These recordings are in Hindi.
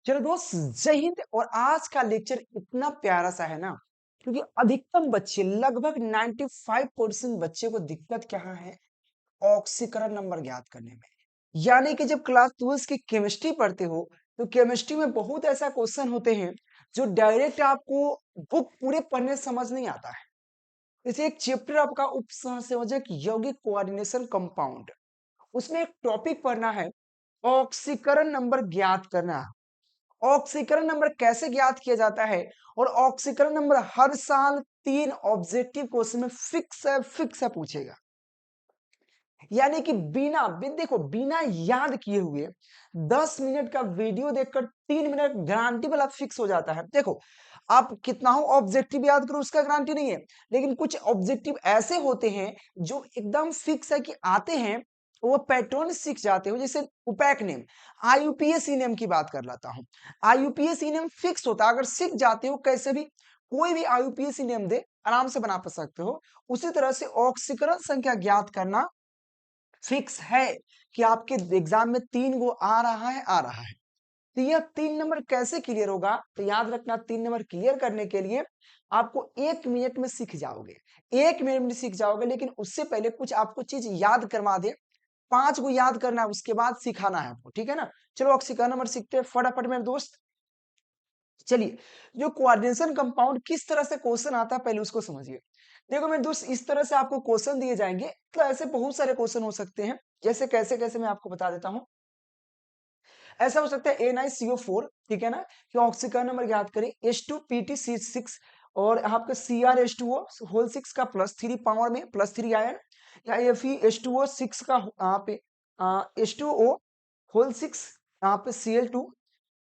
चलो दोस्त, जय हिंद। और आज का लेक्चर इतना प्यारा सा है ना, क्योंकि अधिकतम बच्चे लगभग 95% बच्चे को दिक्कत क्या है, ऑक्सीकरण नंबर ज्ञात करने में। यानी कि जब क्लास 12 की केमिस्ट्री पढ़ते हो तो केमिस्ट्री में बहुत ऐसा क्वेश्चन होते हैं जो डायरेक्ट आपको बुक पूरे पढ़ने से समझ नहीं आता है। जैसे एक चैप्टर आपका उप सहसंयोजक यौगिक कोऑर्डिनेशन कंपाउंड, उसमें एक टॉपिक पढ़ना है, ऑक्सीकरण नंबर ज्ञात करना। ऑक्सीकरण नंबर कैसे ज्ञात किया जाता है, और ऑक्सीकरण नंबर हर साल 3 ऑब्जेक्टिव क्वेश्चन में फिक्स है पूछेगा। यानी कि देखो, बिना याद किए हुए 10 मिनट का वीडियो देखकर 3 मिनट गारंटी वाला फिक्स हो जाता है। देखो, आप कितना हो ऑब्जेक्टिव याद करो उसका गारंटी नहीं है, लेकिन कुछ ऑब्जेक्टिव ऐसे होते हैं जो एकदम फिक्स है कि आते हैं, वो पैटर्न सीख जाते हो। जैसे उपैक नेम, आईयूपीएसी नेम की बात कर लेता हूं। आईयूपीएसी नेम फिक्स होता है, अगर सीख जाते हो कैसे भी कोई भी आईयूपीएसी नेम दे आराम से बना सकते हो। उसी तरह से ऑक्सीकरण संख्या ज्ञात करना फिक्स है कि आपके एग्जाम में 3 गो आ रहा है। तो यह 3 नंबर कैसे क्लियर होगा, तो याद रखना 3 नंबर क्लियर करने के लिए आपको 1 मिनट में सीख जाओगे। 1 मिनट में सीख जाओगे, लेकिन उससे पहले कुछ आपको चीज याद करवा दे। 5 गो याद करना है, उसके बाद सिखाना है आपको, ठीक है ना। चलो ऑक्सीकरण नंबर सीखते हैं फटाफट मेरे दोस्त। चलिए, जो कोऑर्डिनेशन कंपाउंड किस तरह से क्वेश्चन आता है पहले उसको समझिए। देखो मेरे दोस्त, इस तरह से आपको क्वेश्चन दिए जाएंगे, तो ऐसे बहुत सारे क्वेश्चन हो सकते हैं। जैसे कैसे कैसे मैं आपको बता देता हूं। ऐसा हो सकता है Na CO4, ठीक है ना, कि ऑक्सीकरण नंबर ज्ञात करें H2PtC6, और आपका CrH2O होल 6 का +3 पावर में +3 आयन, या FeH2O6 का यहाँ पे H2O होल 6 यहाँ पे Cl2।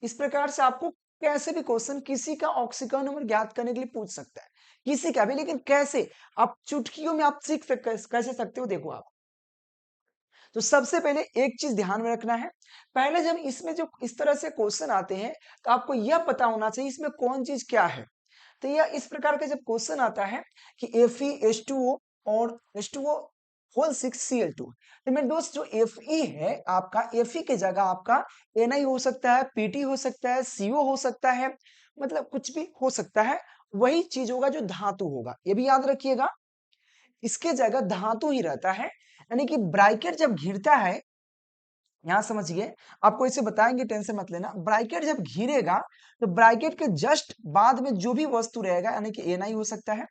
इस प्रकार से आपको कैसे भी क्वेश्चन किसी का ऑक्सीकरण नंबर ज्ञात करने के लिए पूछ सकता है, किसी का भी, लेकिन कैसे आप चुटकियों में आप सीख कैसे सकते हो, देखो आप। तो सबसे पहले एक चीज ध्यान में रखना है, पहले जब इसमें जो इस तरह से क्वेश्चन आते हैं तो आपको यह पता होना चाहिए इसमें कौन चीज क्या है। तो यह इस प्रकार का जब क्वेश्चन आता है कि Fe H2O और H2O होल 6Cl2, तो मेरे दोस्त जो Fe है आपका, Fe की जगह आपका Na हो सकता है, Pt हो सकता है, CO हो सकता है, मतलब कुछ भी हो सकता है। वही चीज होगा जो धातु होगा, ये भी याद रखिएगा। इसके जगह धातु ही रहता है। यानी कि ब्रैकेट जब घिरता है, यहां समझिए, आपको इसे बताएंगे, टेंशन मत लेना। ब्रैकेट जब घिरेगा तो ब्रैकेट के जस्ट बाद में जो भी वस्तु रहेगा, यानी कि Na हो सकता है,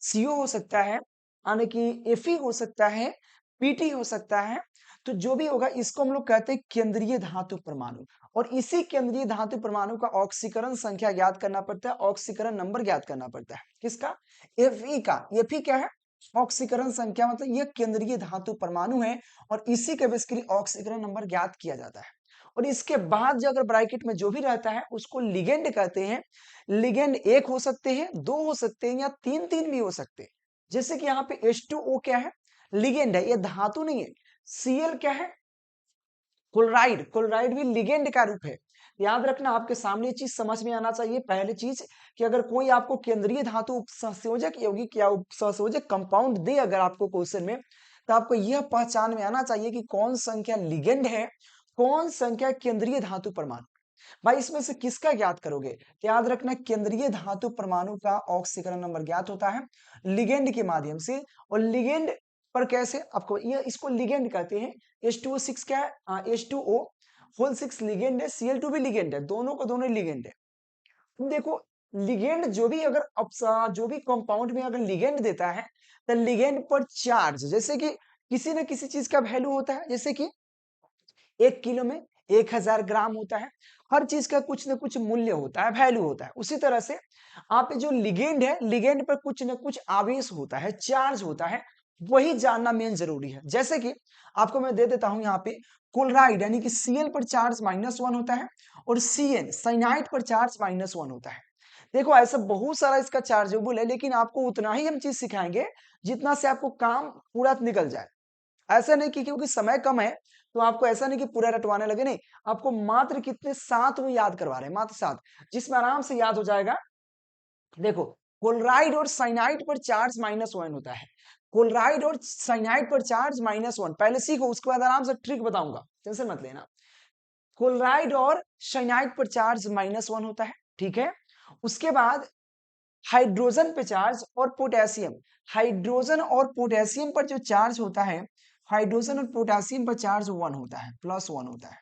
CO हो सकता है, यानी कि Fe हो सकता है, Pt हो सकता है। तो जो भी होगा इसको हम लोग कहते हैं केंद्रीय धातु परमाणु। और इसी केंद्रीय धातु परमाणु का ऑक्सीकरण संख्या ज्ञात करना पड़ता है, ऑक्सीकरण नंबर ज्ञात करना पड़ता है। किसका? Fe का। Fe क्या है? ऑक्सीकरण संख्या, मतलब यह केंद्रीय धातु परमाणु है, और इसी के बेस के लिए ऑक्सीकरण नंबर ज्ञात किया जाता है। और इसके बाद जो अगर ब्रैकेट में जो भी रहता है उसको लिगेंड कहते हैं। लिगेंड एक हो सकते हैं, दो हो सकते हैं, या तीन तीन भी हो सकते हैं। जैसे कि यहाँ पे H2O क्या है, लिगेंड है, ये धातु नहीं है। Cl क्या है, क्लोराइड। क्लोराइड भी लिगेंड का रूप है। याद रखना, आपके सामने चीज समझ में आना चाहिए। पहली चीज कि अगर कोई आपको केंद्रीय धातु उपसंयोजक यौगिक या उपसंयोजक कंपाउंड दे अगर आपको क्वेश्चन में, तो आपको यह पहचान में आना चाहिए कि कौन संख्या लिगेंड है, कौन संख्या केंद्रीय धातु परमाणु। भाई इसमें से किसका ज्ञात करोगे, तो याद रखना केंद्रीय धातु परमाणु का ऑक्सीकरण नंबर ज्ञात होता है लिगेंड के माध्यम से। और लिगेंड पर कैसे, आपको ये इसको लिगेंड कहते हैं। H2O6 क्या है, H2O होल 6 लिगेंड है, Cl2 भी लिगेंड है, दोनों को दोनों लिगेंड है। तुम देखो, लिगेंड जो भी अगर जो भी कंपाउंड में अगर लिगेंड देता है, तो लिगेंड पर चार्ज, जैसे कि किसी न किसी चीज का वैल्यू होता है, जैसे कि 1 किलो में 1000 ग्राम होता है। हर चीज का कुछ न कुछ मूल्य होता है, वैल्यू होता है। उसी तरह से आप जो लिगेंड है, लिगेंड पर कुछ न कुछ आवेश होता है, चार्ज होता है, वही जानना मेन जरूरी है। जैसे कि आपको मैं दे देता हूं यहाँ पे, क्लोराइड यानी कि Cl पर चार्ज -1 होता है, और CN साइनाइड पर चार्ज -1 होता है। देखो ऐसा बहुत सारा इसका चार्जेबल है, लेकिन आपको उतना ही हम चीज सिखाएंगे जितना से आपको काम पूरा निकल जाए। ऐसा नहीं कि क्योंकि समय कम है तो आपको ऐसा नहीं कि पूरा रटवाने लगे, नहीं, आपको मात्र कितने 7 वो याद करवा रहे हैं, मात्र 7, जिसमें आराम से याद हो जाएगा। देखो, क्लोराइड और साइनाइड पर चार्ज -1 होता है। क्लोराइड और साइनाइड पर चार्ज -1, पहले सीखो, उसके बाद आराम से ट्रिक बताऊंगा, टेंशन मत लेना। क्लोराइड और साइनाइड पर चार्ज -1 होता है, ठीक है। उसके बाद हाइड्रोजन पे चार्ज और पोटेशियम, हाइड्रोजन और पोटेशियम पर जो चार्ज होता है, हाइड्रोजन और पोटेशियम पर चार्ज 1 होता है, +1 होता है,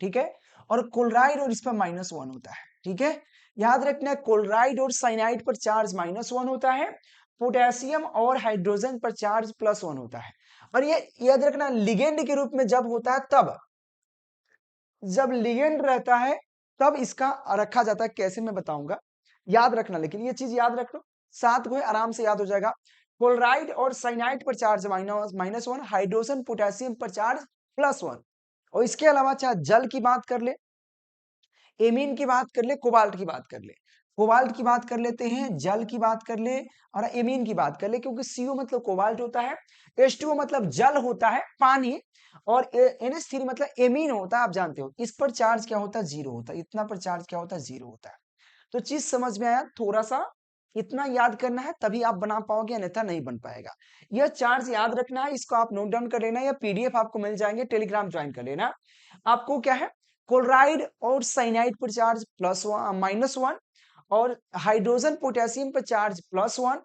ठीक है। और क्लोराइड और इस पर -1 होता है, ठीक है। याद रखना, क्लोराइड और साइनाइड पर चार्ज -1 होता है, पोटेशियम और हाइड्रोजन पर चार्ज +1 होता है। और ये याद रखना, लिगेंड के रूप में जब होता है तब, जब लिगेंड रहता है तब इसका रखा जाता है। कैसे मैं बताऊंगा, याद रखना, लेकिन ये चीज याद रख लो, साथ को आराम से याद हो जाएगा। क्लोराइड और साइनाइड पर चार्ज -1, हाइड्रोजन पोटेशियम पर चार्ज +1। और इसके अलावा चाहे जल की बात कर ले, एमीन की बात कर ले, कोबाल्ट की बात कर ले, कोबाल्ट की बात कर लेते हैं, जल की बात कर ले और एमीन की बात कर ले, क्योंकि CO मतलब कोबाल्ट होता है, H2O मतलब जल होता है, पानी, और NH3 मतलब एमीन होता है, आप जानते हो। इस पर चार्ज क्या होता है, 0 होता है। इतना पर चार्ज क्या होता है, 0 होता है। तो चीज समझ में आया, थोड़ा सा इतना याद करना है तभी आप बना पाओगे, अन्यथा नहीं बन पाएगा। यह चार्ज याद रखना है, इसको आप नोट डाउन कर लेना, या PDF आपको मिल जाएंगे, टेलीग्राम ज्वाइन कर लेना। आपको क्या है, क्लोराइड और साइनाइड पर चार्ज -1, और हाइड्रोजन पोटेशियम पर चार्ज +1,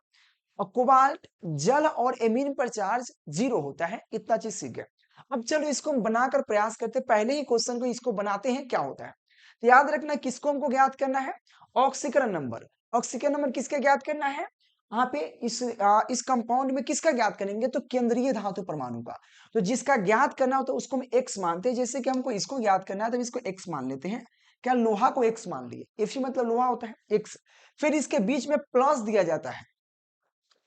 और कोबाल्ट, जल और एमीन पर चार्ज 0 होता है। इतना चीज सीख गए। अब चलो इसको हम बनाकर प्रयास करते, पहले ही क्वेश्चन को इसको बनाते हैं क्या होता है। तो याद रखना, किसको हमको ज्ञात करना है, ऑक्सीकरण नंबर। ऑक्सीकरण नंबर किसका ज्ञात करना है, यहाँ पे इस कंपाउंड में किसका ज्ञात करेंगे, तो केंद्रीय धातु परमाणु का। तो जिसका ज्ञात करना हो तो उसको हम एक्स मानते हैं। जैसे कि हमको इसको ज्ञात करना है तो इसको एक्स मान लेते हैं। क्या, लोहा को एक्स मान लिए, Fe मतलब लोहा होता है, एक्स। फिर इसके बीच में प्लस दिया जाता है,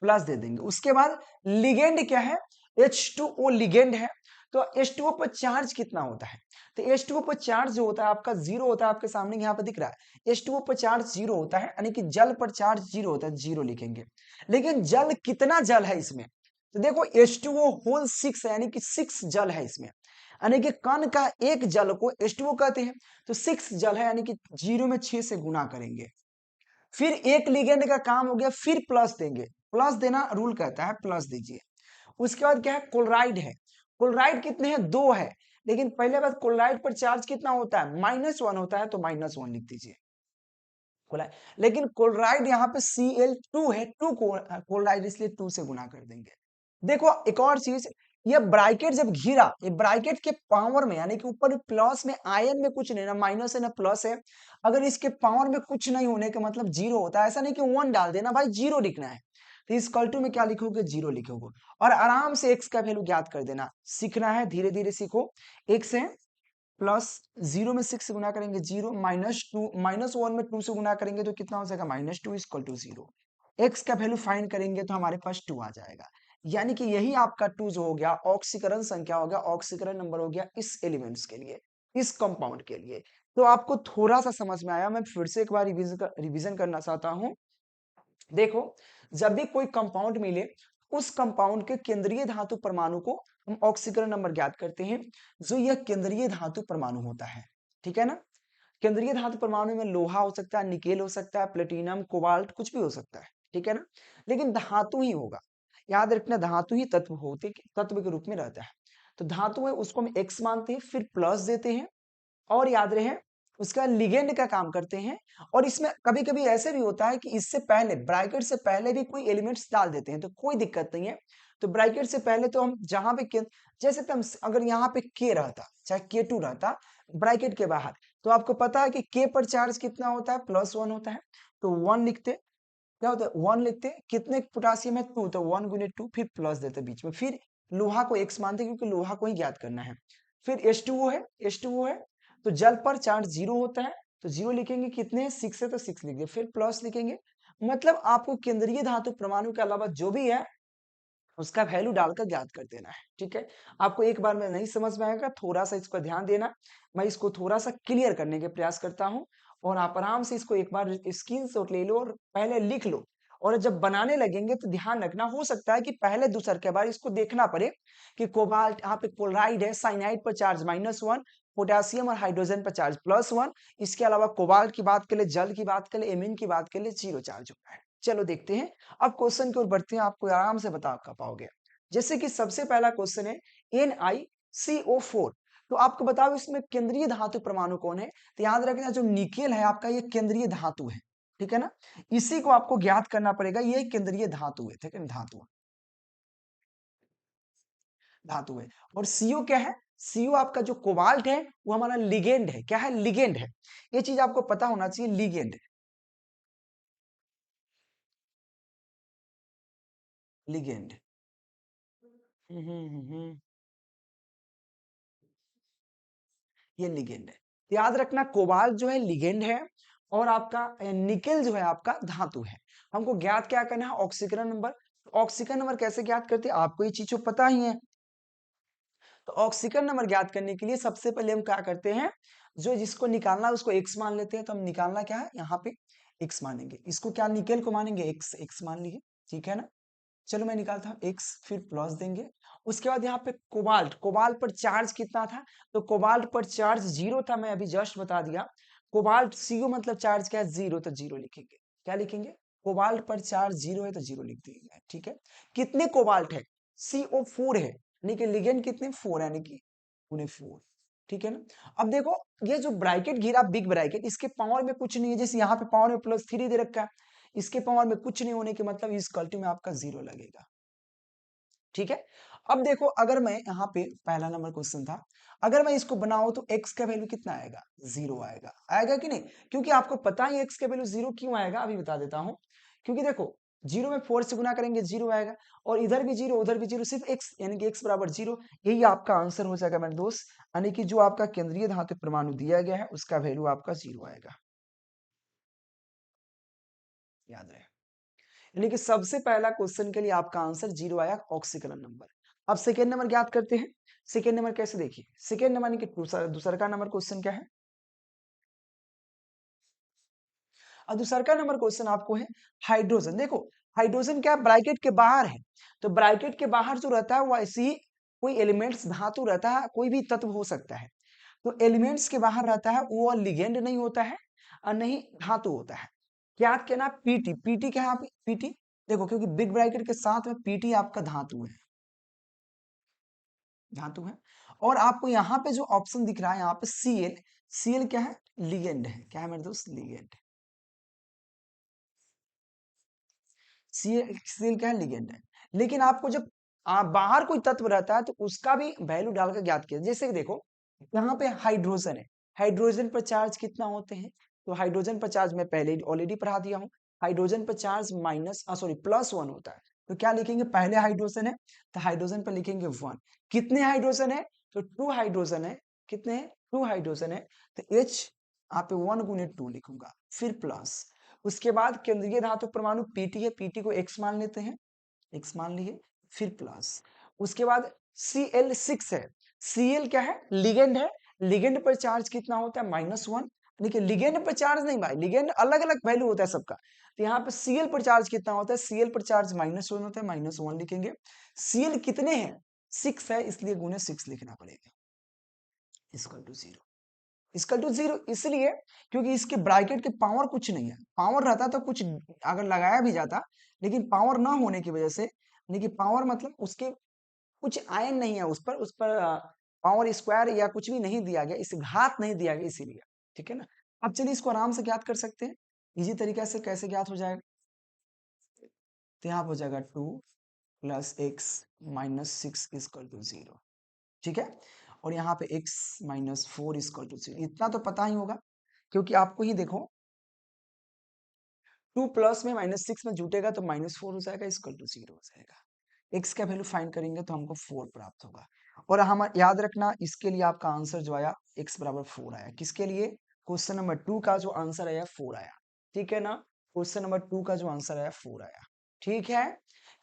प्लस दे देंगे। उसके बाद लिगेंड क्या है, H2O लिगेंड है। तो H2O पर चार्ज कितना होता है, तो H2O पर चार्ज जो होता है आपका 0 होता है, आपके सामने यहाँ पर दिख रहा है। H2O पर चार्ज 0 होता है, यानी कि जल पर चार्ज 0 होता है, 0 लिखेंगे। लेकिन जल कितना जल है इसमें, तो देखो H2O होल 6 है, यानी कि 6 जल है इसमें। यानी कि कण का एक जल को H2O कहते हैं, तो 6 जल है, यानी कि 0 में 6 से गुना करेंगे। फिर एक लिगेंड का काम हो गया, फिर प्लस देंगे, प्लस देना रूल कहता है, प्लस दीजिए। उसके बाद क्या है, क्लोराइड है। क्लोराइड कितने हैं, 2 है। लेकिन पहले बात, क्लोराइड पर चार्ज कितना होता है, -1 होता है, तो -1 लिख दीजिए क्लोराइड। लेकिन क्लोराइड यहाँ पे Cl2 है, 2 क्लोराइड, इसलिए 2 से गुना कर देंगे। देखो एक और चीज, ये ब्रैकेट जब घिरा, ये ब्रैकेट के पावर में, यानी कि ऊपर प्लस में आयन में कुछ नहीं, ना माइनस है ना प्लस है। अगर इसके पावर में कुछ नहीं होने का मतलब 0 होता है। ऐसा नहीं कि 1 डाल देना भाई, 0 लिखना है। तो इस इक्वल टू में क्या लिखोगे, 0 लिखोगे। और आराम से x का वैल्यू ज्ञात कर देना, सीखना है, धीरे धीरे सीखो। x है प्लस 0 में 6 से गुना करेंगे 0, -2, -1 में 2 से गुना करेंगे तो कितना हो जाएगा, -2 इक्वल टू 0। एक्स का वैल्यू फाइंड करेंगे तो हमारे पास 2 आ जाएगा। यानी कि यही आपका 2 जो हो गया, ऑक्सीकरण संख्या हो गया, ऑक्सीकरण नंबर हो गया इस एलिमेंट्स के लिए, इस कंपाउंड के लिए। तो आपको थोड़ा सा समझ में आया, मैं फिर से एक बार रिवीजन करना चाहता हूं। देखो, जब भी कोई कंपाउंड मिले, उस कंपाउंड के केंद्रीय धातु परमाणु को हम ऑक्सीकरण नंबर ज्ञात करते हैं, जो यह केंद्रीय धातु परमाणु होता है, ठीक है ना। केंद्रीय धातु परमाणु में लोहा हो सकता है, निकेल हो सकता है, प्लेटिनम, कोबाल्ट, कुछ भी हो सकता है, ठीक है ना। लेकिन धातु ही होगा, याद रखना, धातु ही तत्व के रूप में रहता है। तो धातु है, उसको हम एक्स मानते हैं, फिर प्लस देते हैं, और याद रहे उसका लिगेंड का काम करते हैं। और इसमें कभी कभी ऐसे भी होता है कि इससे पहले, ब्रैकेट से पहले भी कोई एलिमेंट्स डाल देते हैं, तो कोई दिक्कत नहीं है। तो ब्रैकेट से पहले तो हम जहां पे जैसे तुम अगर यहाँ पे के रहता, चाहे K2 रहता ब्रैकेट के बाहर, तो आपको पता है कि के पर चार्ज कितना होता है, +1 होता है। तो 1 लिखते, क्या होता है, 1 लिखते, कितने पोटासियम है, 2, तो 1 गुने 2, फिर प्लस देते बीच में, फिर लोहा को x मानते क्योंकि लोहा को ही ज्ञात करना है। फिर H2O है, H2O है, तो जल पर चार्ज 0 होता है, तो 0 लिखेंगे, कितने 6 है तो 6 लिख दिए, फिर प्लस लिखेंगे। मतलब आपको केंद्रीय धातु परमाणु के अलावा जो भी है उसका वैल्यू डालकर ज्ञात कर देना है, ठीक है। आपको एक बार में नहीं समझ में आएगा, थोड़ा सा इसको ध्यान देना। मैं इसको थोड़ा सा क्लियर करने के प्रयास करता हूँ, और आप आराम से इसको एक बार स्क्रीनशॉट ले लो और पहले लिख लो। और जब बनाने लगेंगे तो ध्यान रखना, हो सकता है कि पहले दूसरे के बार इसको देखना पड़े कि कोबाल्ट, यहाँ पे क्लोराइड है, साइनाइड पर चार्ज -1, पोटेशियम और हाइड्रोजन पर चार्ज +1। इसके अलावा कोबाल्ट की बात कर ले, जल की बात कर ले, एमीन की बात कर ले, 0 चार्ज होता है। चलो देखते हैं, अब क्वेश्चन की ओर बढ़ते हैं, आपको आराम से बता पाओगे। जैसे कि सबसे पहला क्वेश्चन है NiCO4। तो आपको बताओ इसमें केंद्रीय धातु परमाणु कौन है? तो याद रखना जो निकेल है आपका ये केंद्रीय धातु है, ठीक है ना? इसी को आपको ज्ञात करना पड़ेगा, ये केंद्रीय धातु है, ठीक है, धातु धातु है। और सीओ क्या है? सीओ आपका जो कोबाल्ट है वो हमारा लिगेंड है। क्या है? लिगेंड है। ये चीज आपको पता होना चाहिए, लिगेंड। लिगेंड। ये लिगेंड है। तो याद रखना कोबाल्ट जो है लिगेंड है और आपका निकेल जो है आपका धातु है। हमको ज्ञात क्या करना है? ऑक्सीकरण नंबर। ऑक्सीकरण नंबर कैसे ज्ञात करते हैं? आपको ये चीज तो पता ही है। तो ऑक्सीकरण नंबर ज्ञात करने के लिए सबसे पहले हम क्या करते हैं, जो जिसको निकालना है उसको एक्स मान लेते हैं। तो हम निकालना क्या है यहाँ पे? एक्स मानेंगे। इसको क्या निकेल को मानेंगे? एक्स, एक्स मान लिए, ठीक है ना? चलो मैं निकालता हूँ एक्स, फिर प्लस देंगे। उसके बाद यहाँ पे कोबाल्ट, कोबाल्ट पर चार्ज कितना था? तो कोबाल्ट पर चार्ज 0 था, मैं अभी जस्ट बता दिया। कोबाल्ट सीओ मतलब चार्ज क्या है? 0, तो 0 लिखेंगे। क्या लिखेंगे? कोबाल्ट पर चार्ज 0 है तो 0 लिख देंगे, ठीक है। कितने कोबाल्ट है? CO4 है, यानी कि लिगेंड कितने? 4, यानी कि पूरे 4, ठीक है ना। अब देखो ये जो ब्रैकेट घिरा, बिग ब्रैकेट, इसके पावर में कुछ नहीं है। जैसे यहाँ पे पावर में +3 दे रखा है, इसके पावर में कुछ नहीं होने के मतलब इस कल्टी में आपका 0 लगेगा, ठीक है। अब देखो अगर मैं यहाँ पे पहला नंबर क्वेश्चन था, अगर मैं इसको बनाऊं तो x का वैल्यू कितना आएगा? 0 आएगा। आएगा कि नहीं? क्योंकि आपको पता ही x का वैल्यू 0 क्यों आएगा, अभी बता देता हूं। क्योंकि देखो 0 में 4 से गुना करेंगे 0 आएगा, और इधर भी 0 उधर भी 0, सिर्फ x, यानी कि x बराबर 0। यही आपका आंसर हो जाएगा मेरे दोस्त, यानी कि जो आपका केंद्रीय धातु परमाणु दिया गया है उसका वैल्यू आपका 0 आएगा, याद रहे। यानी कि सबसे पहला क्वेश्चन के लिए आपका आंसर 0 आया, ऑक्सीकरण नंबर। अब सेकेंड नंबर ज्ञात करते हैं। सेकेंड नंबर कैसे? देखिए सेकेंड नंबर यानी कि दूसरा का नंबर क्वेश्चन क्या है? और दूसरा का नंबर क्वेश्चन आपको है हाइड्रोजन। देखो हाइड्रोजन क्या ब्रैकेट के बाहर है, तो ब्रैकेट के बाहर जो रहता है वो ऐसे ही कोई एलिमेंट्स धातु रहता है, कोई भी तत्व हो सकता है। तो एलिमेंट्स के बाहर रहता है वो लिगेंड नहीं होता है और नहीं धातु होता है। क्या कहना? पीटी, पीटी क्या है? पीटी देखो, क्योंकि बिग ब्रैकेट के साथ में पीटी आपका धातु है, धातु है। और आपको यहाँ पे जो ऑप्शन दिख रहा है यहाँ पे सीएल, सीएल क्या है? लिगेंड है। क्या है मेरे दोस्त? लिगेंड। सीएल, सीएल क्या है? लिगेंड है। लेकिन आपको जब बाहर कोई तत्व रहता है तो उसका भी वैल्यू डालकर ज्ञात किया। जैसे कि देखो यहाँ पे हाइड्रोजन है, हाइड्रोजन पर चार्ज कितना होते हैं? तो हाइड्रोजन पर चार्ज मैं पहले ऑलरेडी पढ़ा दिया हूँ। हाइड्रोजन पर चार्ज माइनस सॉरी +1 होता है। तो क्या लिखेंगे? पहले हाइड्रोजन है तो हाइड्रोजन पर लिखेंगे 1। कितने हाइड्रोजन है? तो 2 हाइड्रोजन है। कितने हैं? 2 हाइड्रोजन है। तो H यहाँ पे 1 गुने 2 लिखूंगा, फिर प्लस। उसके बाद केंद्रीय धातु परमाणु पीटी है, पीटी को x मान लेते हैं, x मान लिए, फिर प्लस। उसके बाद Cl6 है। Cl क्या है? लिगेंड है। लिगेंड पर चार्ज कितना होता है? -1। देखिए लिगेंड पर चार्ज नहीं भाई, लिगेंड अलग अलग वैल्यू होता है सबका। तो यहाँ पे Cl पर चार्ज कितना होता है? Cl पर चार्ज -1 होता है, -1 लिखेंगे। Cl कितने हैं? 6 है, इसलिए गुने 6 लिखना पड़ेगा, इक्वल टू 0। इसका टू 0 इसलिए क्योंकि इसके ब्रैकेट के पावर कुछ नहीं है। पावर रहता तो कुछ अगर लगाया भी जाता, लेकिन पावर ना होने की वजह से, देखिए पावर मतलब उसके कुछ आयन नहीं है उस पर पावर स्क्वायर या कुछ भी नहीं दिया गया, इसे घात नहीं दिया गया इसीलिए, ठीक है ना। अब चलिए इसको आराम से ज्ञात कर सकते हैं इजी तरीके से। कैसे ज्ञात हो जाएगा? तो यहाँ हो जाएगा 2 + x - 6 = 0, ठीक है। और यहाँ पे x - 4 = 0, इतना तो पता ही होगा क्योंकि आपको ही देखो 2 प्लस में -6 में जुटेगा तो -4 हो जाएगा, इक्वल टू 0 हो जाएगा। x का वैल्यू फाइंड करेंगे तो हमको 4 प्राप्त होगा। और हम याद रखना इसके लिए आपका आंसर जो आया x बराबर 4 आया। किसके लिए? क्वेश्चन नंबर 2 का जो आंसर आया 4 आया, ठीक है ना। क्वेश्चन नंबर 2 का जो आंसर आया 4 आया, ठीक है।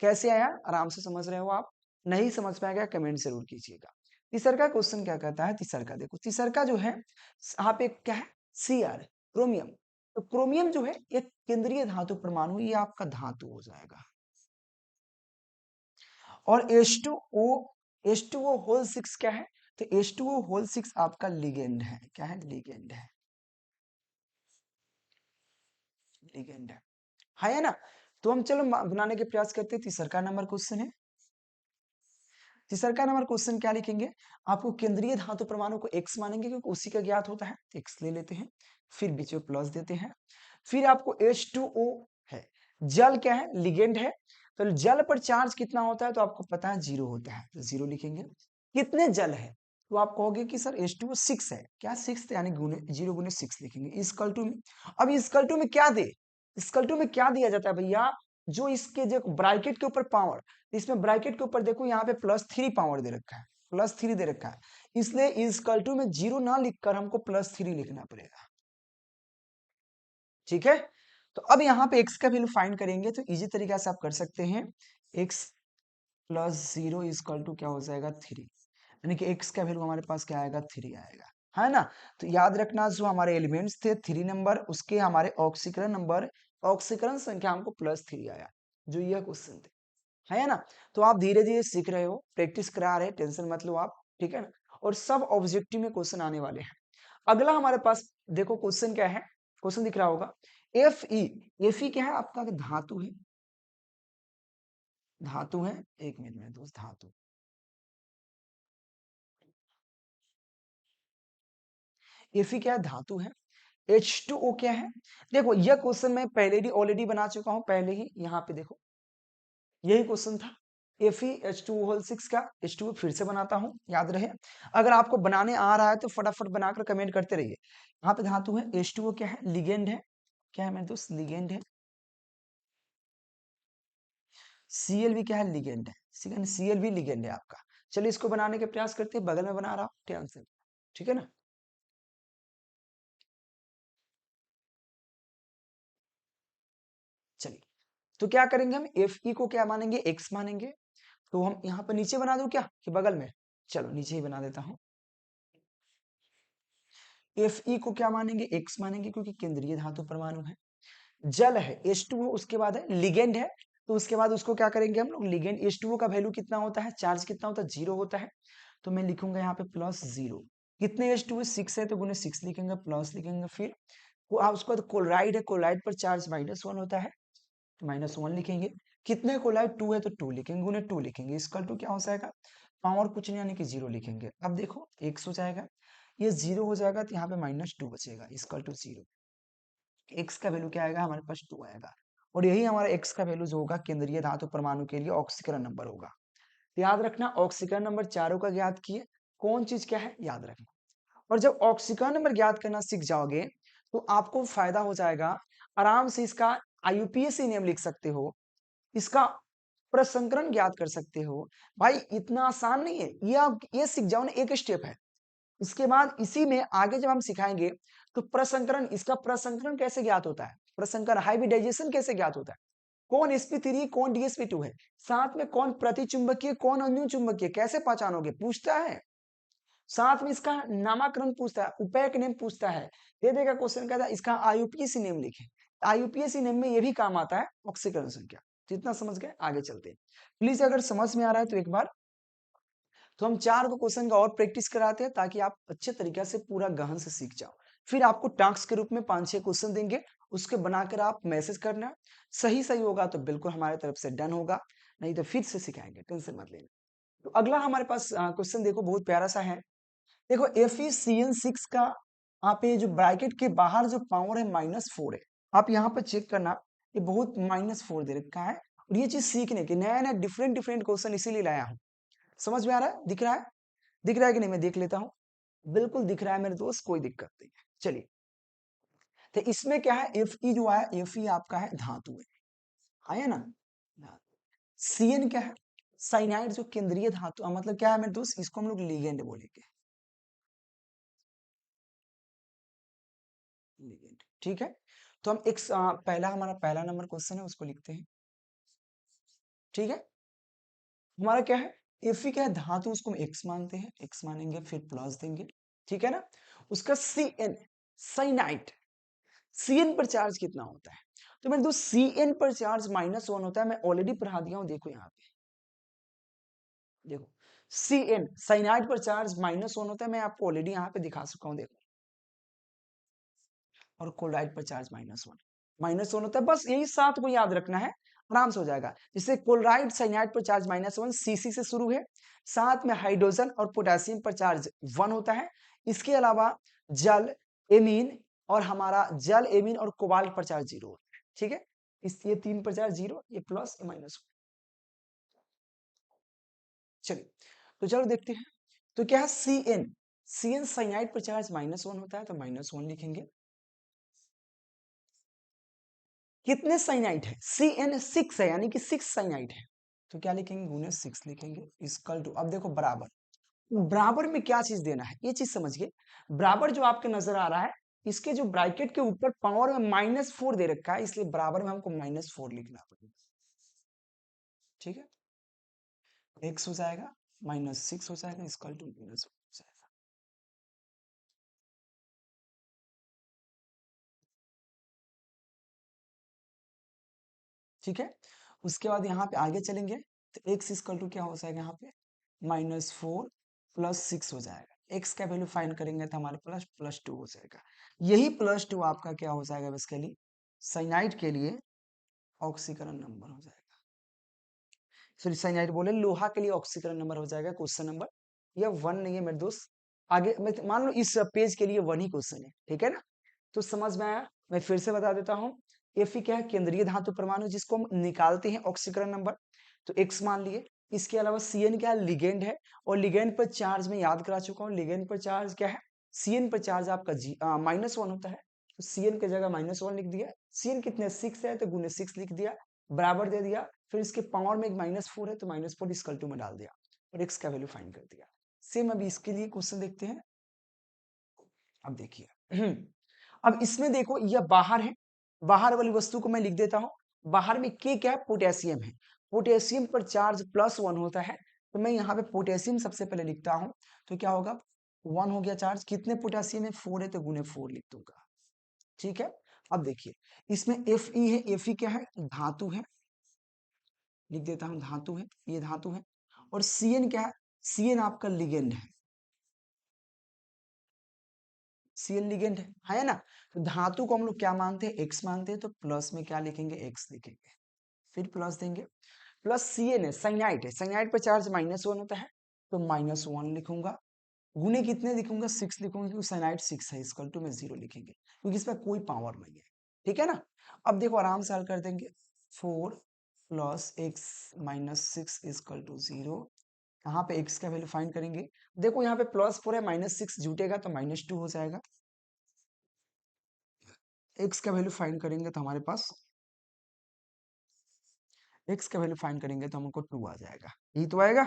कैसे आया? आराम से समझ रहे हो आप? नहीं समझ पाएगा कमेंट जरूर कीजिएगा। तीसरा का क्वेश्चन क्या कहता है? तीसरा का देखो, तीसरा का जो है यहाँ पे क्या है? Cr, chromium. तो क्रोमियम जो है एक केंद्रीय धातु परमाणु, ये आपका धातु हो जाएगा। और H2O, H2O होल 6 क्या है? तो H2O होल 6 आपका लिगेंड है। क्या है? लिगेंड है, लिगेंड है ना। तो हम चलो बनाने के प्रयास करते हैं। तीसरा का नंबर क्वेश्चन है, तीसरा का नंबर क्वेश्चन क्या लिखेंगे, आपको केंद्रीय धातु परमाणु को x मानेंगे क्योंकि उसी का ज्ञात होता है, x ले लेते हैं, फिर बीच में प्लस देते हैं, फिर आपको H2O है, जल क्या है, लिगेंड है, तो जल पर चार्ज कितना होता है तो आपको पता है 0 होता है, तो 0 लिखेंगे। कितने जल है तो आप कहोगे कि सर H2O 6 है, क्या 6 यानी गुने 0 गुने 6 लिखेंगे इक्वल टू में। अब इक्वल टू में क्या दे, इक्वल टू में क्या दिया जाता है भैया, जो इसके जो ब्रैकेट के ऊपर पावर, इसमें ब्रैकेट के ऊपर देखो यहाँ पे +3 पावर दे रखा है, +3 दे रखा है, इसलिए इक्वल टू में 0 ना लिखकर हमको +3 लिखना पड़ेगा। ठीक है, तो अब यहाँ पे x का वैल्यू फाइंड करेंगे तो इजी तरीके से आप कर सकते हैं, x + 0 इक्वल टू क्या हो जाएगा 3, यानी कि x का वैल्यू हमारे पास क्या आएगा 3 आएगा, है ना। तो याद रखना जो हमारे एलिमेंट्स थे 3 नंबर, उसके हमारे ऑक्सीकरण नंबर, ऑक्सीकरण संख्या हमको +3 आया, जो यह क्वेश्चन थे, है ना। तो आप धीरे धीरे सीख रहे हो, प्रैक्टिस करा रहे, टेंशन मत लो आप, ठीक है ना। और सब ऑब्जेक्टिव में क्वेश्चन आने वाले हैं। अगला हमारे पास देखो क्वेश्चन क्या है, क्वेश्चन दिख रहा होगा, Fe क्या है आपका, धातु है, धातु है, एक मिनट में दोस्त, धातु Fe क्या है, धातु है, H2O क्या है, देखो यह क्वेश्चन मैं पहले ही ऑलरेडी बना चुका हूं, पहले ही यहाँ पे देखो यही क्वेश्चन था, Fe H2O6 का H2O फिर से बनाता हूं, याद रहे। अगर आपको बनाने आ रहा है तो फटाफट बनाकर कमेंट करते रहिए। यहाँ पे धातु है, H2O क्या है, लिगेंड है, क्या है मेरे दोस्त, लिगेंड है, Cl भी क्या है, लिगेंड है, Cl भी लिगेंड है आपका। चलिए इसको बनाने के प्रयास करते हैं, बगल में बना रहा हूं, ध्यान से, ठीक है ना। चलिए तो क्या करेंगे हम, Fe को क्या मानेंगे, x मानेंगे, तो हम यहाँ पर नीचे बना दूं क्या कि बगल में, चलो नीचे ही बना देता हूँ। Fe को क्या मानेंगे, x मानेंगे, क्योंकि केंद्रीय धातु परमाणु है, जल है H2O, उसके बाद है लिगेंड है, तो उसके बाद उसको क्या करेंगे हम लोग, लिगेंड H2O का वैल्यू कितना होता है, चार्ज कितना होता है, 0 होता है, तो मैं लिखूंगा यहाँ पे +0, कितने H2O 6 है तो गुने 6 लिखेंगे, प्लस लिखेंगे, फिर उसके बाद क्लोराइड है, क्लोराइड पर चार्ज -1 होता है, तो -1 लिखेंगे, कितने क्लोराइड 2 है तो 2 लिखेंगे, गुने 2 लिखेंगे, इसका टू क्या हो जाएगा, पावर कुछ नहीं यानी कि 0 लिखेंगे। अब देखो x हो जाएगा, ये 0 हो जाएगा तो यहाँ पे -2 बचेगा, इसका टू 0, x का वैल्यू क्या आएगा, हमारे पास 2 आएगा, और यही हमारा x का वैल्यू जो होगा केंद्रीय धातु परमाणु के लिए ऑक्सीकरण नंबर होगा। तो याद रखना ऑक्सीकरण नंबर चारों का ज्ञात किए, कौन चीज क्या है याद रखना, और जब ऑक्सीकरण नंबर ज्ञात करना सीख जाओगे तो आपको फायदा हो जाएगा, आराम से इसका IUPAC नियम लिख सकते हो, इसका प्रसंकरण ज्ञात कर सकते हो। भाई इतना आसान नहीं है, ये आप ये सीख जाओ ना, एक स्टेप है, इसके बाद इसी में आगे जब हम सिखाएंगे तो प्रसंकरण, इसका प्रसंकरण कैसे ज्ञात होता है, प्रसंकरण हाइब्रिडाइजेशन कैसे ज्ञात होता है, कौन sp3 कौन dsp2 है, साथ में कौन प्रतिचुंबकीय कौन अन्य चुंबकीय, कैसे पहचानोगे, पूछता है, साथ में इसका नामकरण पूछता है, उपेयक नेम पूछता है, दे देगा क्वेश्चन, कहता है इसका IUPAC नेम लिखे, IUPAC नेम में ये भी काम आता है ऑक्सीकरण संख्या। जितना समझ गए, आगे चलते हैं, प्लीज अगर समझ में आ रहा है तो एक बार, तो हम 4 को क्वेश्चन का और प्रैक्टिस कराते हैं ताकि आप अच्छे तरीके से पूरा गहन से सीख जाओ, फिर आपको टास्क के रूप में 5-6 क्वेश्चन देंगे, उसके बनाकर आप मैसेज करना, सही सही होगा तो बिल्कुल हमारे तरफ से डन होगा, नहीं तो फिर से सिखाएंगे, टेंशन मत लेना। तो अगला हमारे पास क्वेश्चन देखो बहुत प्यारा सा है, देखो FeCN6 का, आप ये जो ब्रैकेट के बाहर जो पावर है -4 है, आप यहाँ पर चेक करना, ये बहुत -4 दे रखा है, और ये चीज सीखने की नया नया डिफरेंट डिफरेंट क्वेश्चन इसीलिए लाया हूँ, समझ में आ रहा है, दिख रहा है, दिख रहा है कि नहीं, मैं देख लेता हूँ, बिल्कुल दिख रहा है मेरे दोस्त, कोई दिक्कत नहीं है। चलिए तो इसमें क्या है, Fe जो है, Fe आपका है धातु है ना, CN क्या है, साइनाइड जो केंद्रीय धातु, मतलब क्या है मेरे दोस्त, इसको हम लोग लिगेंड बोलेंगे, लिगेंड, ठीक है। तो हम एक पहला हमारा पहला नंबर क्वेश्चन है उसको लिखते हैं, ठीक है। हमारा क्या है, Fe क्या है, धातु, उसको हम x मानते हैं, x मानेंगे, फिर प्लस देंगे, ठीक है ना। उसका CN साइनाइड, CN पर चार्ज कितना होता है, तो मेरे दोस्त CN पर चार्ज -1 होता है, मैं ऑलरेडी पढ़ा दिया हूं, देखो यहाँ पे, देखो CN साइनाइड पर चार्ज -1 होता है, मैं आपको ऑलरेडी यहाँ पे दिखा चुका हूँ, देखो, और क्लोराइड पर चार्ज -1 होता है, बस यही 7 को याद रखना है, आराम से हो जाएगा। जैसे क्लोराइड साइनाइड पर चार्ज -1 Cc से शुरू है, साथ में हाइड्रोजन और पोटेशियम पर चार्ज 1 होता है। इसके अलावा जल, एमीन और हमारा जल, एमीन और कोबाल्ट पर चार्ज 0 होता है। ठीक है, इस ये 3 पर चार्ज 0, ये प्लस ये माइनस। चलिए तो चलो देखते हैं। तो क्या है Cn साइनाइड पर चार्ज -1 होता है तो -1 लिखेंगे। कितने साइनाइड है? Cn 6 है, यानी कि 6 साइनाइड है, तो क्या लिखेंगे? गुने 6 लिखेंगे इक्वल टू, अब देखो बराबर, बराबर में क्या चीज देना है ये चीज समझिए। बराबर जो आपके नजर आ रहा है, इसके जो ब्रैकेट के ऊपर पावर में -4 दे रखा है, इसलिए बराबर में हमको -4 लिखना पड़ेगा। ठीक है, x हो जाएगा -6 हो जाएगा इक्वल टू -1 हो जाएगा। ठीक है, उसके बाद यहाँ पे आगे चलेंगे तो x इक्वल टू क्या हो जाएगा? यहाँ पे -4 + 6 हो जाएगा। x का वैल्यू फाइंड करेंगे तो हमारे पास +2 हो जाएगा। यही +2 आपका क्या हो जाएगा बेसिकली? साइनाइड के लिए ऑक्सीकरण नंबर हो जाएगा। सॉरी, साइनाइड बोले, लोहा के लिए ऑक्सीकरण नंबर हो जाएगा क्वेश्चन नंबर। ये 1 नहीं है मेरे दोस्त, आगे मान लो इस पेज के लिए 1 ही क्वेश्चन है। ठीक है ना, तो समझ में आया? मैं फिर से बता देता हूँ। Fe क्या है? केंद्रीय धातु परमाणु, जिसको हम निकालते हैं ऑक्सीकरण नंबर, तो x मान लिए। इसके अलावा Cn क्या है? लिगेंड है, और लिगेंड पर चार्ज में याद करा चुका हूँ। लिगेंड पर चार्ज क्या है? Cn पर चार्ज आपका -1 होता है, तो Cn की जगह -1 लिख दिया। Cn कितने? 6 है, तो गुने 6 लिख दिया, बराबर दे दिया। फिर इसके पावर में एक -4 है, तो -4 इक्वल टू में डाल दिया और x का वैल्यू फाइंड कर दिया। सेम अभी इसके लिए क्वेश्चन देखते हैं। अब देखिए अब इसमें देखो, यह बाहर है, बाहर वाली वस्तु को मैं लिख देता हूं। बाहर में के क्या है? पोटेशियम है। पोटेशियम पर चार्ज +1 होता है, तो मैं यहाँ पे पोटेशियम सबसे पहले लिखता हूं। तो क्या होगा? 1 हो गया चार्ज। कितने पोटेशियम है? 4 है, तो गुने 4 लिख दूंगा। ठीक है, अब देखिए इसमें Fe है। Fe क्या है? धातु है, लिख देता हूं धातु है, ये धातु है। और Cn क्या है? Cn आपका लिगेंड है। Cn लिगेंड है ना? तो धातु को हम लोग क्या मानते हैं? x मानते हैं, तो प्लस में क्या लिखेंगे? x लिखेंगे, फिर प्लस देंगे। प्लस Cn है, साइनाइड है, साइनाइड पर चार्ज -1 होता है, तो -1 लिखूंगा। गुने कितने लिखूंगा? 6 लिखूंगा, क्योंकि साइनाइड 6 है, इक्वल टू में 0 लिखेंगे, क्योंकि इसमें कोई पावर नहीं है। ठीक है ना, अब देखो आराम से हल कर देंगे। 4 + x -6 इक्वल टू 0। यहाँ पे x का वैल्यू फाइंड करेंगे। देखो यहाँ पे +4 है, -6 जुटेगा तो -2 हो जाएगा। x का वैल्यू फाइंड करेंगे तो हमारे पास, x का वैल्यू फाइंड करेंगे तो हमको 2 आ जाएगा। यही तो आएगा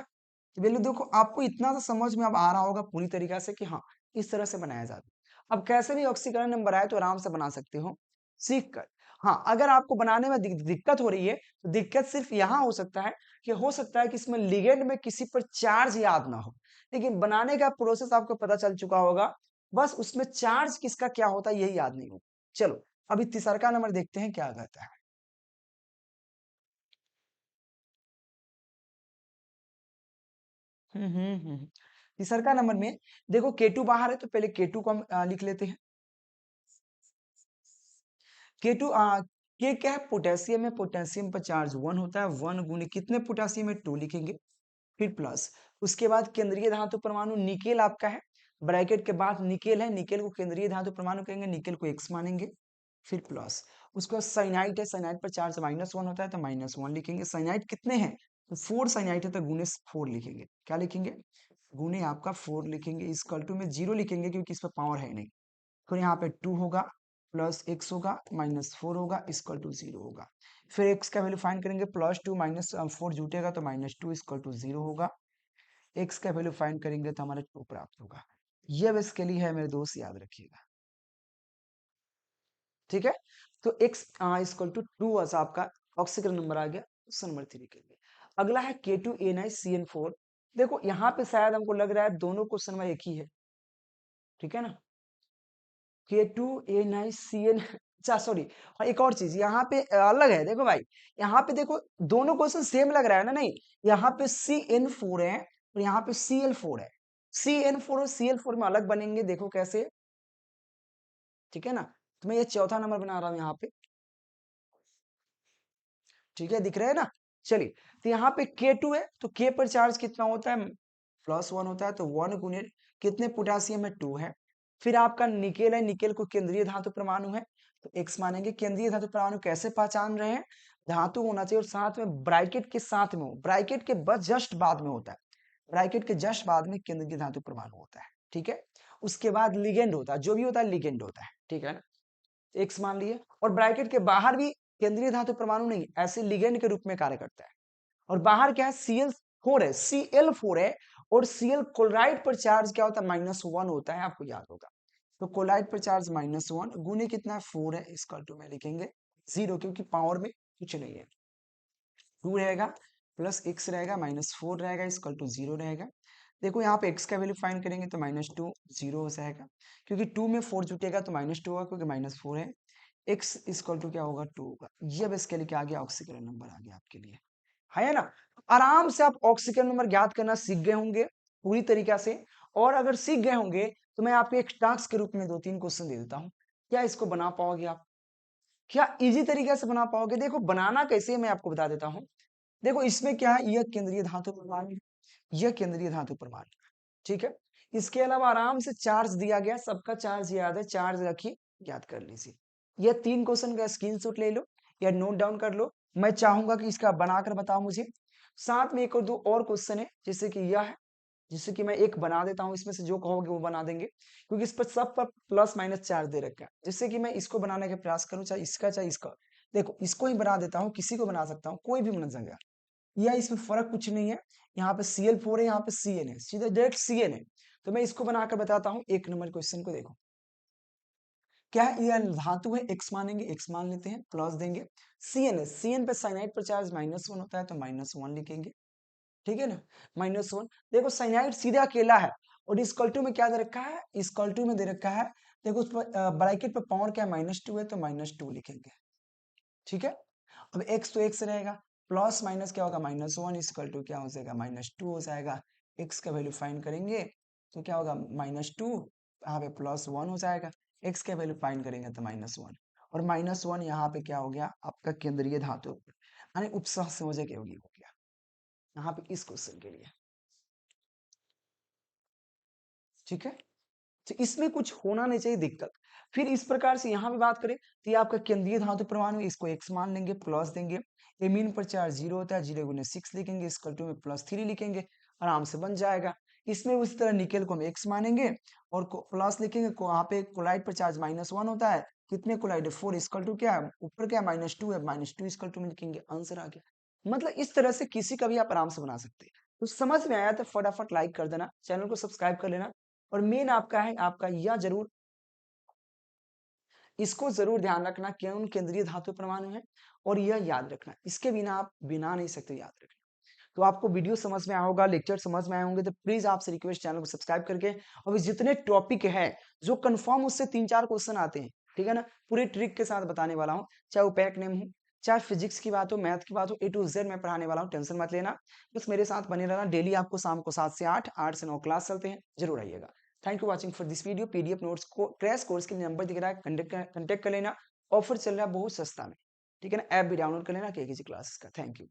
वैल्यू। देखो आपको इतना तो समझ में अब आ रहा होगा पूरी तरीका से कि हाँ इस तरह से बनाया जाता है। अब कैसे भी ऑक्सीकरण नंबर आए तो आराम से बना सकते हो सीख कर। हाँ, अगर आपको बनाने में दिक्कत हो रही है, तो दिक्कत सिर्फ यहाँ हो सकता है कि इसमें लिगेंड में किसी पर चार्ज याद ना हो, लेकिन बनाने का प्रोसेस आपको पता चल चुका होगा। बस उसमें चार्ज किसका क्या होता है यही याद नहीं होगा। चलो अभी तीसरा नंबर देखते हैं क्या कहता है। तीसरा नंबर में देखो K2 बाहर है, तो पहले K2 को हम लिख लेते हैं। K2 K क्या है? पोटेशियम है, पोटेशियम पर चार्ज 1 होता है। 1 गुने कितने पोटेशियम है? 2 लिखेंगे, फिर प्लस। उसके बाद केंद्रीय धातु परमाणु निकेल आपका है, ब्रैकेट के बाद निकेल है, निकेल को केंद्रीय धातु परमाणु कहेंगे, निकेल को x मानेंगे, फिर प्लस। उसके बाद साइनाइड है, साइनाइड पर चार्ज -1 होता है, तो -1 लिखेंगे। साइनाइड कितने हैं? तो 4 साइनाइड है, तो गुने 4 लिखेंगे। क्या लिखेंगे? गुने आपका 4 लिखेंगे, इक्वल टू में 0 लिखेंगे, क्योंकि इस पर पावर है नहीं। फिर यहाँ पे 2 होगा, प्लस x होगा, -4 होगा, इक्वल टू 0 होगा। फिर x का वैल्यू फाइंड करेंगे, +2 -4 जुटेगा तो -2 इक्वल टू 0 होगा। x का वैल्यू फाइंड करेंगे तो हमारा 2 प्राप्त होगा। ये बेसिकली है मेरे दोस्त, याद रखिएगा। ठीक है, तो x इक्वल टू 2 आपका ऑक्सीकरण नंबर आ गया क्वेश्चन नंबर 3 के लिए। अगला है K2A9CN4। देखो यहाँ पे शायद हमको लग रहा है दोनों क्वेश्चन में एक ही है। ठीक है ना, K2A9CN अच्छा सॉरी, और एक और चीज यहाँ पे अलग है। देखो भाई, यहाँ पे देखो दोनों क्वेश्चन सेम लग रहा है ना? नहीं, यहाँ पे CN4 है और यहाँ पे Cl4 है। CN4 और Cl4 में अलग बनेंगे, देखो कैसे। ठीक है ना, तो मैं ये चौथा नंबर बना रहा हूँ यहाँ पे। ठीक है, दिख रहा है ना। चलिए, तो यहाँ पे K2 है, तो K पर चार्ज कितना होता है, +1 होता है, तो 1 गुने कितने पोटेशियम है, 2 है। फिर आपका निकेल है, निकेल को केंद्रीय धातु परमाणु है, तो X मानेंगे। केंद्रीय धातु परमाणु कैसे पहचान रहे हैं, धातु होना चाहिए और साथ में ब्रैकेट के साथ में हो, ब्रैकेट के बस जस्ट बाद में होता है, ब्रैकेट के जस्ट बाद में केंद्रीय धातु परमाणु होता है, ठीक है। उसके बाद लिगेंड होता है, जो भी होता है लिगेंड होता है, ठीक है ना। X मान लिए, और ब्रैकेट के बाहर भी केंद्रीय धातु परमाणु नहीं, ऐसे लिगेंड के रूप में कार्य करता है। और बाहर क्या है, Cl4 है, Cl4 है, और Cl क्लोराइड पर चार्ज क्या होता है, -1 होता है, आपको याद होगा। तो क्लोराइड पर चार्ज -1 गुने कितना है, 4 है, इसका टू में लिखेंगे 0, क्योंकि पावर में कुछ नहीं है। 2 रहेगा प्लस x रहेगा -4 रहेगा, इसकल टू 0 रहेगा। देखो यहाँ पे x का वैल्यू फाइंड करेंगे तो -2 0 हो जाएगा, क्योंकि 2 में 4 जुटेगा तो -2 होगा, क्योंकि -4 है। x इक्वल टू क्या होगा, 2 होगा। ये अब इसके लिए क्या आ गया, ऑक्सीकरण नंबर आ गया आपके लिए, है ना। आराम से आप ऑक्सीकरण नंबर ज्ञात करना सीख गए होंगे पूरी तरीका से। और अगर सीख गए होंगे तो मैं आपको एक टास्क के रूप में 2-3 क्वेश्चन दे देता हूँ, क्या इसको बना पाओगे आप, क्या इजी तरीके से बना पाओगे। देखो बनाना कैसे मैं आपको बता देता हूँ। देखो इसमें क्या है, यह केंद्रीय धातु परमाणु, यह केंद्रीय धातु परमाणु, ठीक है। इसके अलावा आराम से चार्ज दिया गया, सबका चार्ज याद है, चार्ज रखिए, याद कर लीजिए। यह 3 क्वेश्चन का स्क्रीनशॉट ले लो या नोट डाउन कर लो। मैं चाहूंगा कि इसका बनाकर बताओ मुझे। साथ में एक और दो और क्वेश्चन है, जैसे कि यह है, जिससे कि मैं एक बना देता हूं, इसमें से जो कहोगे वो बना देंगे, क्योंकि इस पर सब पर प्लस माइनस चार्ज दे रखा है, जिससे कि मैं इसको बनाने का प्रयास करूं, चाहे इसका चाहे इसका। देखो इसको ही बना देता हूँ, किसी को बना सकता हूँ, कोई भी बना जाएगा, या इसमें फर्क कुछ नहीं है। यहाँ पे Cl4 है, यहाँ पे Cn है, सीधे डायरेक्ट Cn है। तो मैं इसको बनाकर बताता हूँ। 1 नंबर क्वेश्चन को देखो, क्या है, यह धातु है, x मानेंगे, x मान लेते हैं, प्लस देंगे। Cn है, Cn पे साइनाइड पर चार्ज -1 होता है, तो -1 लिखेंगे, ठीक है ना, -1। देखो साइनाइड सीधे अकेला है, और इस कल्टू में क्या दे रखा है, इस कल्टू में दे रखा है, देखो उस पर ब्रैकेट पे पावर क्या है, -2 है, तो -2 लिखेंगे, ठीक है। अब x तो x रहेगा, प्लस माइनस क्या होगा, -1 इक्वल टू क्या हो जाएगा, -2 हो जाएगा। x का वैल्यू फाइंड करेंगे तो क्या होगा, -2, यहाँ पे +1 हो जाएगा। x का वैल्यू फाइंड करेंगे तो -1, और -1 यहाँ पे क्या हो गया, आपका केंद्रीय धातु यानी उपसहसंयोजक यौगिक हो गया, यहाँ पे इस क्वेश्चन के लिए, ठीक है। तो इसमें कुछ होना नहीं चाहिए दिक्कत। फिर इस प्रकार से यहाँ भी बात करें तो ये आपका केंद्रीय धातु परमाणु, इसको x मान लेंगे, प्लस देंगे। एमीन पर चार्ज 0 होता है, 0 गुने 6 लिखेंगे, इसकल टू में +3 लिखेंगे, आराम से बन जाएगा। इसमें उसी तरह निकेल को हम x मानेंगे और प्लस लिखेंगे, वहां पे कोलाइड पर चार्ज -1 होता है, कितने कोलाइड है, 4, इसकल टू क्या है, ऊपर क्या -2 है, -2 इसकल टू में लिखेंगे, आंसर आ गया। मतलब इस तरह से किसी का भी आप आराम से बना सकते हैं। तो समझ में आया तो फटाफट लाइक कर देना, चैनल को सब्सक्राइब कर लेना, और मेन आपका है, आपका यह जरूर, इसको जरूर ध्यान रखना, कौन केंद्रीय धातु परमाणु है, और यह याद रखना, इसके बिना आप बिना नहीं सकते, याद रखना। तो आपको वीडियो समझ में आया होगा, लेक्चर समझ में आए होंगे, तो प्लीज आपसे रिक्वेस्ट, चैनल को सब्सक्राइब करके, और जितने टॉपिक है जो कंफर्म उससे 3-4 क्वेश्चन आते हैं, ठीक है ना, पूरे ट्रिक के साथ बताने वाला हूँ, चाहे वो पैक नेम हो, चाहे फिजिक्स की बात हो, मैथ की बात हो, A to Z मैं पढ़ाने वाला हूँ, टेंशन मत लेना। बस मेरे साथ बने रहना, डेली आपको शाम को 7 से 8, 8 से 9 क्लास चलते हैं, जरूर आइएगा। Thank you watching for this video. PDF notes को क्रैश कोर्स के लिए नंबर दिख रहा है, कंटेक्ट कर लेना, ऑफर चल रहा है बहुत सस्ता में, ठीक है ना। ऐप भी डाउनलोड कर लेना KKG क्लासेस का। Thank you.